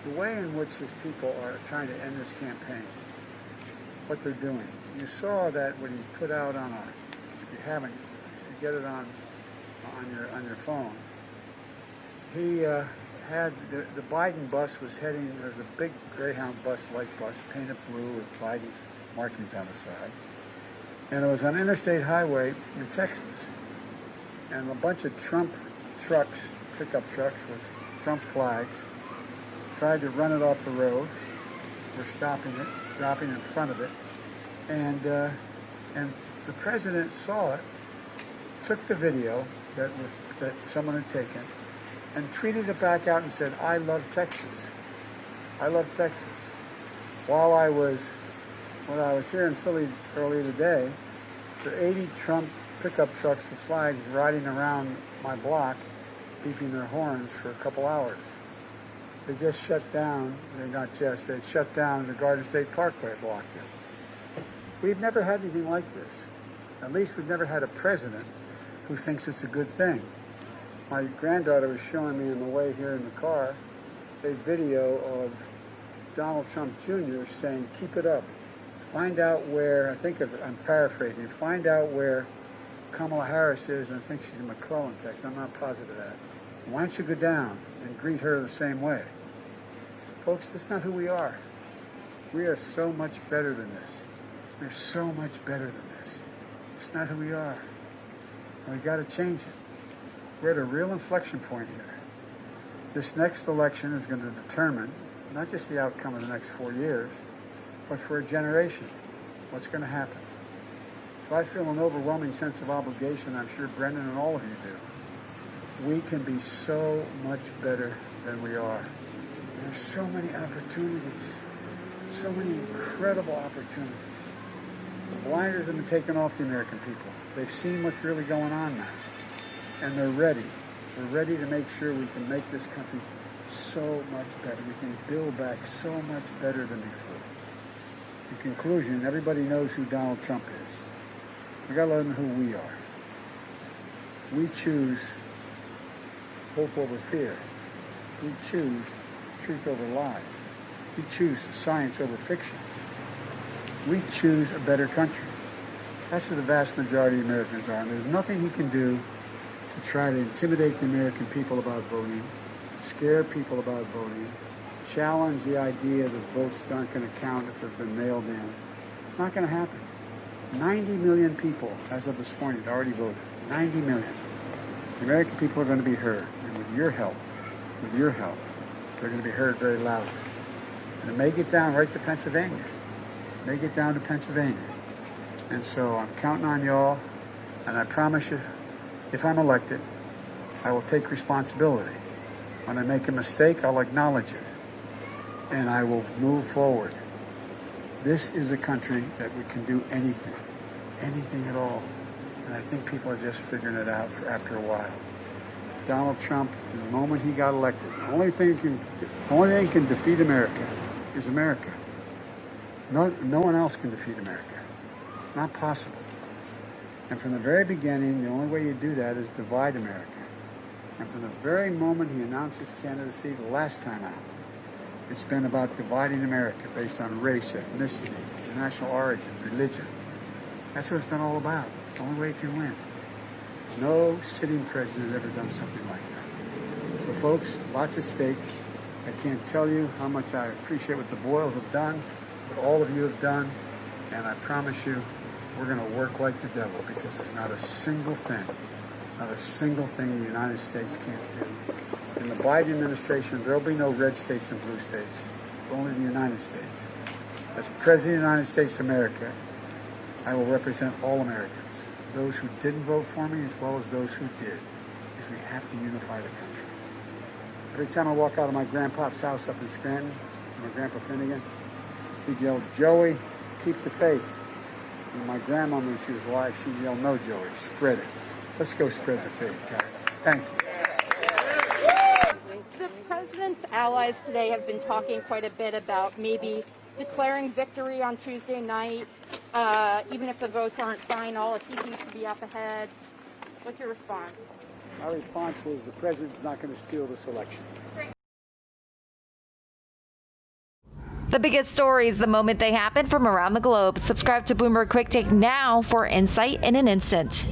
the way in which these people are trying to end this campaign, what they're doing. You saw that when he put out on if you haven't, you get it on your phone. He had the Biden bus was heading. There's a big Greyhound bus, light bus, painted blue with Biden's markings on the side, and it was on Interstate Highway in Texas, and a bunch of Trump trucks, pickup trucks with Trump flags, tried to run it off the road. We're stopping it, dropping in front of it, and the president saw it, took the video that someone had taken, and tweeted it back out and said, "I love Texas. I love Texas." When I was here in Philly earlier today, there were 80 Trump pickup trucks with flags riding around my block, beeping their horns for a couple hours. They just shut down, they shut down the Garden State Parkway, blocked it. We've never had anything like this. At least we've never had a president who thinks it's a good thing. My granddaughter was showing me on the way here in the car a video of Donald Trump Jr. saying, "Keep it up. Find out where," I'm paraphrasing, "find out where Kamala Harris is," and I think she's in McClellan, Texas. I'm not positive of that. "Why don't you go down and greet her the same way?" Folks, that's not who we are. We are so much better than this. We're so much better than this. It's not who we are. And we've got to change it. We're at a real inflection point here. This next election is going to determine not just the outcome of the next 4 years, but for a generation, what's going to happen. So I feel an overwhelming sense of obligation. I'm sure Brendan and all of you do. We can be so much better than we are. There's so many opportunities, so many incredible opportunities. The blinders have been taken off the American people. They've seen what's really going on now, and they're ready. We're ready to make sure we can make this country so much better. We can build back so much better than before. In conclusion, everybody knows who Donald Trump is. We got to let them know who we are. We choose hope over fear. We choose truth over lies. We choose science over fiction. We choose a better country. That's what the vast majority of Americans are. And there's nothing he can do to try to intimidate the American people about voting, scare people about voting, challenge the idea that votes aren't going to count if they've been mailed in. It's not going to happen. 90 million people, as of this morning, had already voted. 90 million. The American people are going to be heard. And with your help, they're going to be heard very loudly. And it may get down right to Pennsylvania. It may get down to Pennsylvania. And so I'm counting on y'all, and I promise you, if I'm elected, I will take responsibility. When I make a mistake, I'll acknowledge it, and I will move forward. This is a country that we can do anything at all. And I think people are just figuring it out after a while. Donald Trump, the moment he got elected, the only thing that can defeat America is America. No one else can defeat America. Not possible. And from the very beginning, the only way you do that is divide America. And from the very moment he announced his candidacy the last time out, it's been about dividing America based on race, ethnicity, national origin, religion. That's what it's been all about. The only way you can win. No sitting president has ever done something like that. So folks, lots at stake. I can't tell you how much I appreciate what the Boyles have done, what all of you have done, and I promise you, we're going to work like the devil, because there's not a single thing the United States can't do. In the Biden administration, there will be no red states and blue states, only the United States. As President of the United States of America, I will represent all Americans, those who didn't vote for me as well as those who did, because we have to unify the country. Every time I walk out of my grandpa's house up in Scranton, my grandpa Finnegan, he'd yell, "Joey, keep the faith." And my grandma, when she was alive, she'd yell, "No, Joey, spread it." Let's go spread the faith, guys. Thank you. The president's allies today have been talking quite a bit about maybe declaring victory on Tuesday night, even if the votes aren't final, if he seems to be up ahead. What's your response? My response is the president's not going to steal this election. The biggest stories the moment they happen from around the globe. Subscribe to Bloomberg QuickTake now for insight in an instant.